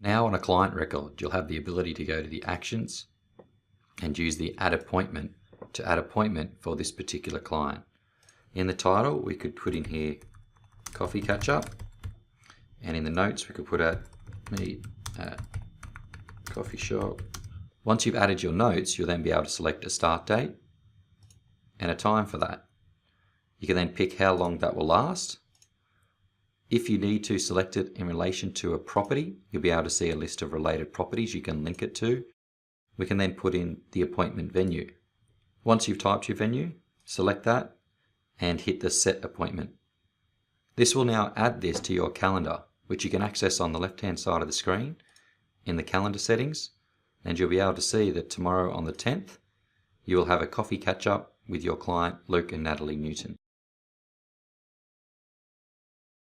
Now on a client record, you'll have the ability to go to the actions and use the add appointment to add appointment for this particular client. In the title, we could put in here coffee catch up, and in the notes we could put at meet at coffee shop. Once you've added your notes, you'll then be able to select a start date and a time for that. You can then pick how long that will last. If you need to select it in relation to a property, you'll be able to see a list of related properties you can link it to. We can then put in the appointment venue. Once you've typed your venue, select that and hit the set appointment. This will now add this to your calendar, which you can access on the left-hand side of the screen in the calendar settings, and you'll be able to see that tomorrow on the 10th, you will have a coffee catch-up with your client Luke and Natalie Newton.